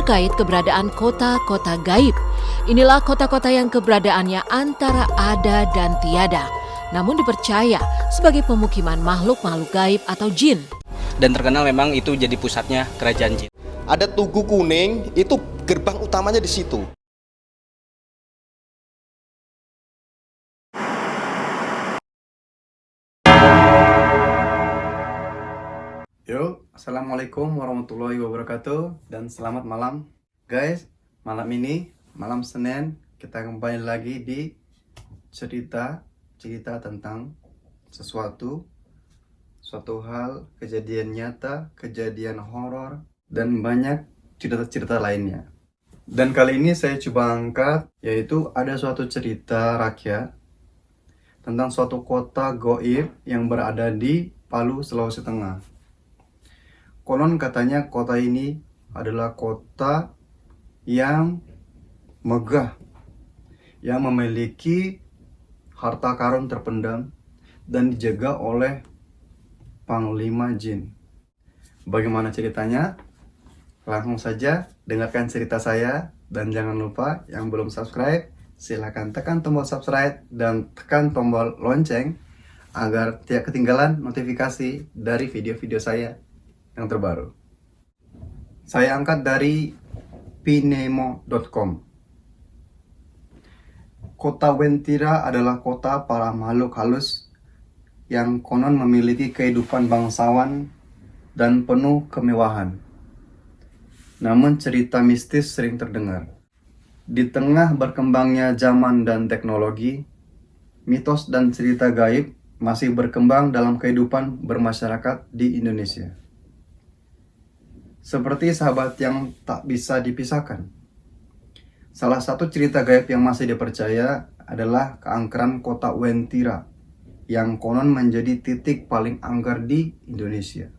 terkait keberadaan kota-kota gaib. Inilah kota-kota yang keberadaannya antara ada dan tiada, namun dipercaya sebagai pemukiman makhluk-makhluk gaib atau jin. Dan terkenal memang itu jadi pusatnya kerajaan jin. Ada Tugu Kuning, itu gerbang utamanya di situ. Yo, assalamualaikum warahmatullahi wabarakatuh dan selamat malam, guys. Malam ini, malam Senin, kita kembali lagi di cerita tentang suatu hal, kejadian nyata, kejadian horor, dan banyak cerita-cerita lainnya. Dan kali ini saya coba angkat, yaitu ada suatu cerita rakyat tentang suatu kota gaib yang berada di Palu, Sulawesi Tengah. Konon katanya kota ini adalah kota yang megah, yang memiliki harta karun terpendam dan dijaga oleh Panglima Jin. Bagaimana ceritanya? Langsung saja dengarkan cerita saya, dan jangan lupa yang belum subscribe, silahkan tekan tombol subscribe dan tekan tombol lonceng agar tidak ketinggalan notifikasi dari video-video saya yang terbaru. Saya angkat dari pinemo.com. Kota Wentira adalah kota para makhluk halus yang konon memiliki kehidupan bangsawan dan penuh kemewahan. Namun cerita mistis sering terdengar. Di tengah berkembangnya zaman dan teknologi, mitos dan cerita gaib masih berkembang dalam kehidupan bermasyarakat di Indonesia. Seperti sahabat yang tak bisa dipisahkan. Salah satu cerita gaib yang masih dipercaya adalah keangkeran kota Wentira, yang konon menjadi titik paling angker di Indonesia.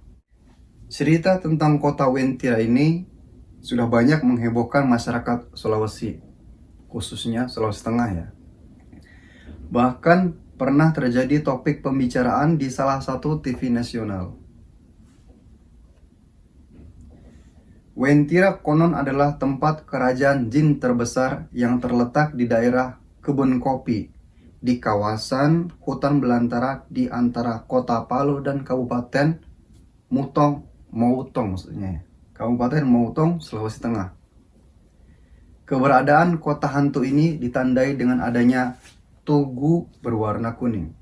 Cerita tentang kota Wentira ini sudah banyak menghebohkan masyarakat Sulawesi, khususnya Sulawesi Tengah ya. Bahkan pernah terjadi topik pembicaraan di salah satu TV nasional. Wentira konon adalah tempat kerajaan jin terbesar yang terletak di daerah Kebun Kopi, di kawasan hutan belantara di antara kota Palu dan Kabupaten Moutong maksudnya. Kabupaten Moutong, Sulawesi Tengah. Keberadaan kota hantu ini ditandai dengan adanya tugu berwarna kuning.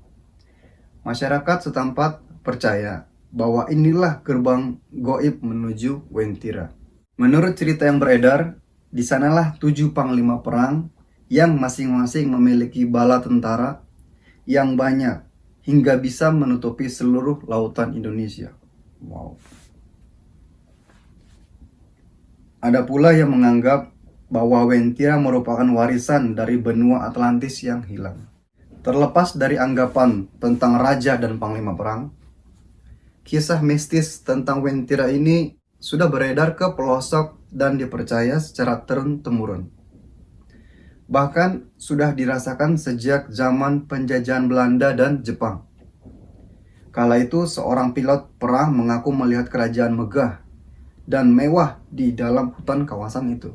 Masyarakat setempat percaya bahwa inilah gerbang gaib menuju Wentira. Menurut cerita yang beredar, di sanalah 7 panglima perang yang masing-masing memiliki bala tentara yang banyak hingga bisa menutupi seluruh lautan Indonesia. Wow. Ada pula yang menganggap bahwa Wentira merupakan warisan dari benua Atlantis yang hilang. Terlepas dari anggapan tentang raja dan panglima perang, kisah mistis tentang Wentira ini sudah beredar ke pelosok dan dipercaya secara turun-temurun. Bahkan sudah dirasakan sejak zaman penjajahan Belanda dan Jepang. Kala itu seorang pilot perang mengaku melihat kerajaan megah dan mewah di dalam hutan kawasan itu.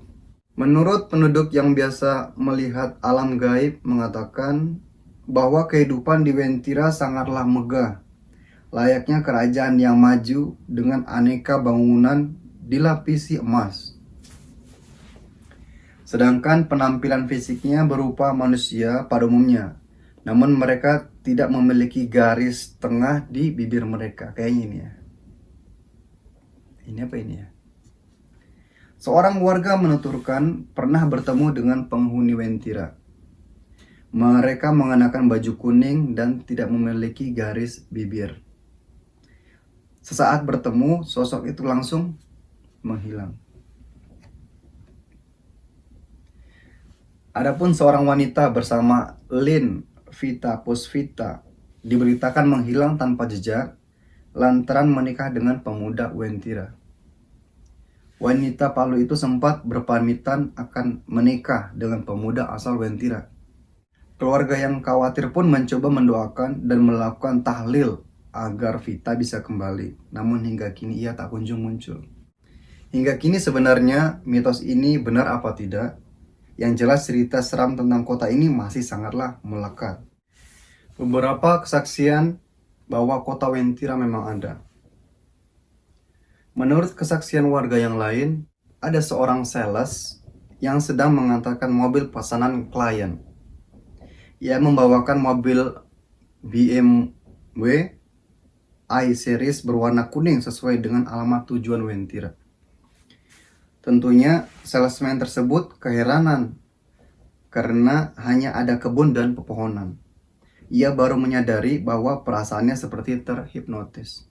Menurut penduduk yang biasa melihat alam gaib mengatakan bahwa kehidupan di Wentira sangatlah megah, layaknya kerajaan yang maju dengan aneka bangunan dilapisi emas. Sedangkan penampilan fisiknya berupa manusia pada umumnya, namun mereka tidak memiliki garis tengah di bibir mereka. Kayaknya ini ya. Ini apa ini ya? Seorang warga menuturkan pernah bertemu dengan penghuni Wentira. Mereka mengenakan baju kuning dan tidak memiliki garis bibir. Sesaat bertemu, sosok itu langsung menghilang. Adapun seorang wanita bersama Lin Vita Puspita diberitakan menghilang tanpa jejak lantaran menikah dengan pemuda Wentira. Wanita Palu itu sempat berpamitan akan menikah dengan pemuda asal Wentira. Keluarga yang khawatir pun mencoba mendoakan dan melakukan tahlil agar Vita bisa kembali, namun hingga kini ia tak kunjung muncul. Hingga kini sebenarnya mitos ini benar apa tidak? Yang jelas cerita seram tentang kota ini masih sangatlah melekat. Beberapa kesaksian bahwa kota Wentira memang ada. Menurut kesaksian warga yang lain, ada seorang sales yang sedang mengantarkan mobil pesanan klien. Ia membawakan mobil BMW i-Series berwarna kuning sesuai dengan alamat tujuan Wentira. Tentunya salesman tersebut keheranan karena hanya ada kebun dan pepohonan. Ia baru menyadari bahwa perasaannya seperti terhipnotis.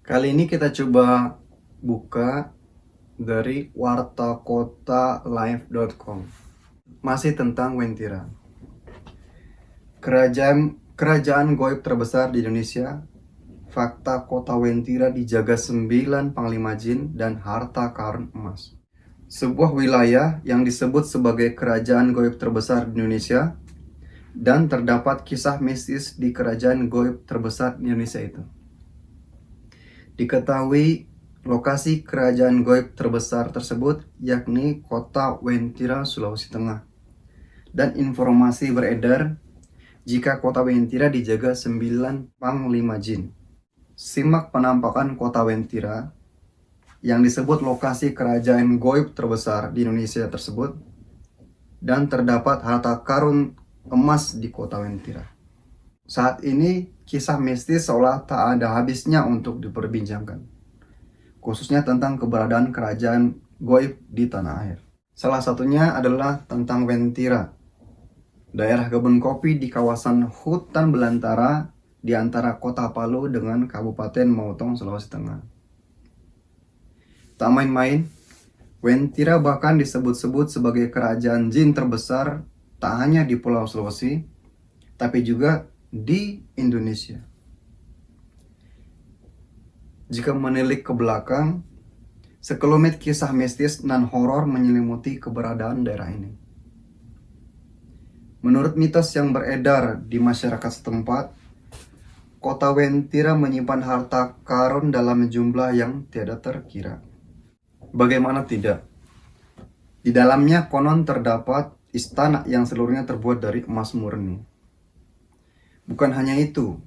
Kali ini kita coba buka dari wartakotalive.com. Masih tentang Wentira. Kerajaan goib terbesar di Indonesia. Fakta kota Wentira dijaga 9 panglima jin dan harta karun emas. Sebuah wilayah yang disebut sebagai kerajaan goib terbesar di Indonesia, dan terdapat kisah mistis di kerajaan goib terbesar di Indonesia itu. Diketahui lokasi kerajaan goib terbesar tersebut yakni kota Wentira, Sulawesi Tengah. Dan informasi beredar jika kota Wentira dijaga 9 panglima jin. Simak penampakan kota Wentira yang disebut lokasi kerajaan goib terbesar di Indonesia tersebut, dan terdapat harta karun emas di kota Wentira. Saat ini kisah mistis seolah tak ada habisnya untuk diperbincangkan, khususnya tentang keberadaan kerajaan goib di tanah air. Salah satunya adalah tentang Wentira, daerah kebun kopi di kawasan hutan belantara di antara kota Palu dengan Kabupaten Mautong, Sulawesi Tengah. Tak main-main, Wentira bahkan disebut-sebut sebagai kerajaan jin terbesar tak hanya di Pulau Sulawesi, tapi juga di Indonesia. Jika menilik ke belakang, sekelumit kisah mistis dan horor menyelimuti keberadaan daerah ini. Menurut mitos yang beredar di masyarakat setempat, kota Wentira menyimpan harta karun dalam jumlah yang tiada terkira. Bagaimana tidak? Di dalamnya konon terdapat istana yang seluruhnya terbuat dari emas murni. Bukan hanya itu,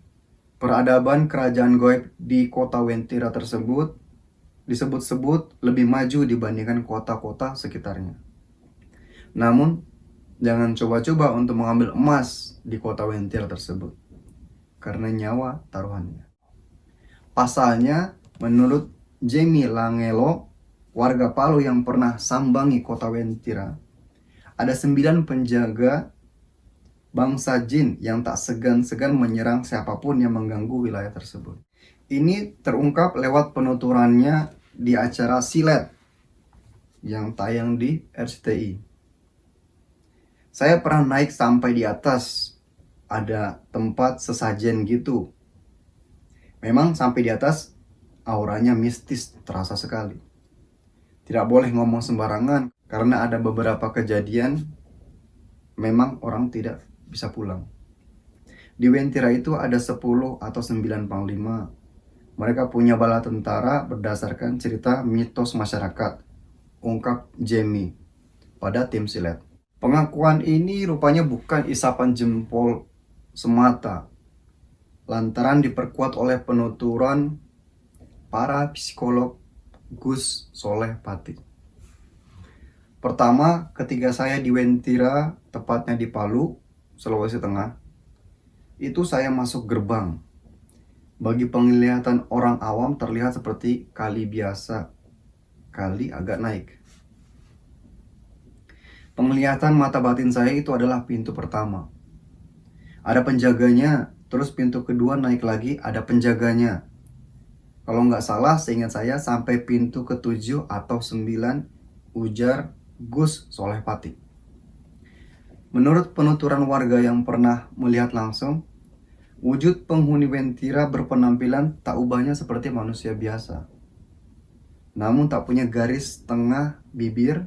peradaban kerajaan goib di kota Wentira tersebut disebut-sebut lebih maju dibandingkan kota-kota sekitarnya. Namun, jangan coba-coba untuk mengambil emas di kota Wentira tersebut, karena nyawa taruhannya. Pasalnya, menurut Jamie Langelo, warga Palu yang pernah sambangi kota Wentira, ada 9 penjaga bangsa jin yang tak segan-segan menyerang siapapun yang mengganggu wilayah tersebut. Ini terungkap lewat penuturannya di acara Silet yang tayang di RCTI. Saya pernah naik sampai di atas, ada tempat sesajen gitu. Memang sampai di atas auranya mistis terasa sekali. Tidak boleh ngomong sembarangan karena ada beberapa kejadian memang orang tidak bisa pulang. Di Wentira itu ada 10 atau 9 panglima. Mereka punya bala tentara berdasarkan cerita mitos masyarakat, ungkap Jamie pada tim Silet. Pengakuan ini rupanya bukan isapan jempol semata, lantaran diperkuat oleh penuturan para psikolog Gus Soleh Pati. Pertama, ketika saya di Wentira, tepatnya di Palu, Sulawesi Tengah, itu saya masuk gerbang. Bagi penglihatan orang awam terlihat seperti kali biasa, kali agak naik. Penglihatan mata batin saya itu adalah pintu pertama. Ada penjaganya, terus pintu kedua naik lagi, ada penjaganya. Kalau nggak salah, seingat saya sampai pintu ke-7 atau 9, ujar Gus Soleh Pati. Menurut penuturan warga yang pernah melihat langsung, wujud penghuni Wentira berpenampilan tak ubahnya seperti manusia biasa. Namun tak punya garis tengah bibir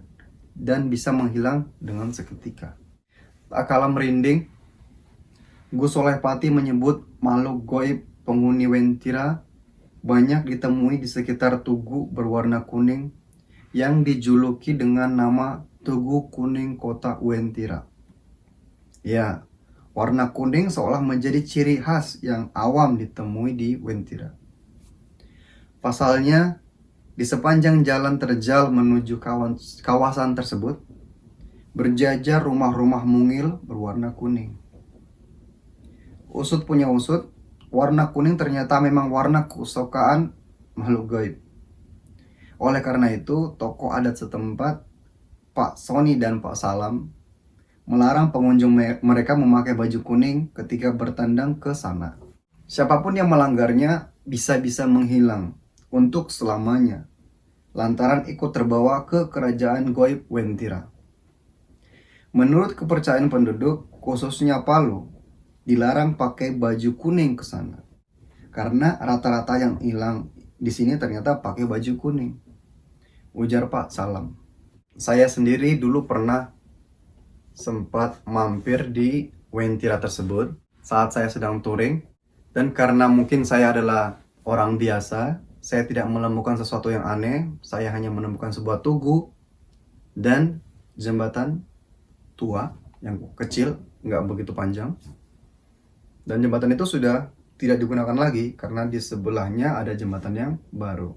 dan bisa menghilang dengan seketika. Tak kalah merinding, Gus Soleh Pati menyebut makhluk goib penghuni Wentira banyak ditemui di sekitar tugu berwarna kuning yang dijuluki dengan nama Tugu Kuning Kota Uentira. Ya, warna kuning seolah menjadi ciri khas yang awam ditemui di Uentira. Pasalnya, di sepanjang jalan terjal menuju kawasan tersebut, berjajar rumah-rumah mungil berwarna kuning. Usut punya usut, warna kuning ternyata memang warna kesukaan makhluk gaib. Oleh karena itu, tokoh adat setempat, Pak Soni dan Pak Salam, melarang pengunjung mereka memakai baju kuning ketika bertandang ke sana. Siapapun yang melanggarnya bisa-bisa menghilang untuk selamanya, lantaran ikut terbawa ke kerajaan gaib Uentira. Menurut kepercayaan penduduk, khususnya Palu, dilarang pakai baju kuning ke sana. Karena rata-rata yang hilang di sini ternyata pakai baju kuning. Ujar Pak Salam. Saya sendiri dulu pernah sempat mampir di Uentira tersebut saat saya sedang touring. Dan karena mungkin saya adalah orang biasa, saya tidak menemukan sesuatu yang aneh. Saya hanya menemukan sebuah tugu dan jembatan tua yang kecil, nggak begitu panjang. Dan jembatan itu sudah tidak digunakan lagi karena di sebelahnya ada jembatan yang baru.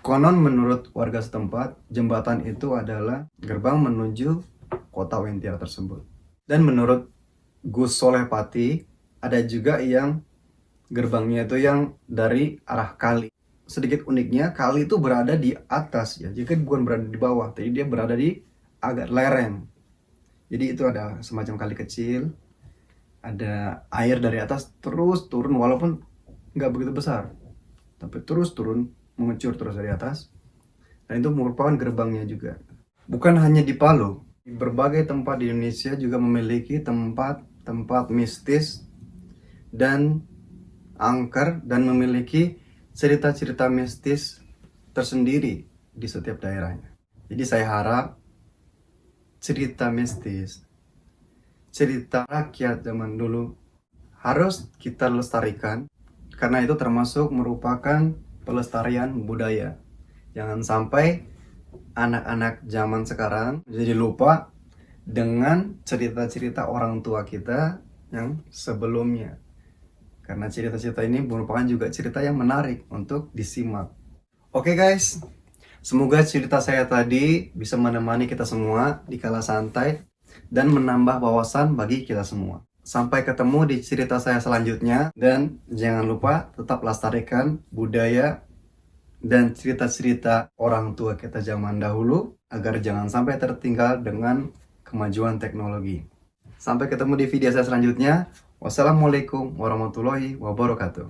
Konon menurut warga setempat, jembatan itu adalah gerbang menuju kota Uentira tersebut. Dan menurut Gus Soleh Pati, ada juga yang gerbangnya itu yang dari arah kali. Sedikit uniknya, kali itu berada di atas ya, jadi bukan berada di bawah, jadi dia berada di agak lereng. Jadi itu ada semacam kali kecil, ada air dari atas terus turun, walaupun nggak begitu besar, tapi terus turun, mengucur terus dari atas. Dan itu merupakan gerbangnya juga. Bukan hanya di Palu, di berbagai tempat di Indonesia juga memiliki tempat mistis dan angker, dan memiliki cerita-cerita mistis tersendiri di setiap daerahnya. Jadi saya harap cerita mistis, cerita rakyat zaman dulu harus kita lestarikan, karena itu termasuk merupakan pelestarian budaya. Jangan sampai anak-anak zaman sekarang jadi lupa dengan cerita-cerita orang tua kita yang sebelumnya. Karena cerita-cerita ini merupakan juga cerita yang menarik untuk disimak. Oke guys, semoga cerita saya tadi bisa menemani kita semua di kala santai dan menambah wawasan bagi kita semua. Sampai ketemu di cerita saya selanjutnya, dan jangan lupa tetap lestarikan budaya dan cerita-cerita orang tua kita zaman dahulu agar jangan sampai tertinggal dengan kemajuan teknologi. Sampai ketemu di video saya selanjutnya. Wassalamualaikum warahmatullahi wabarakatuh.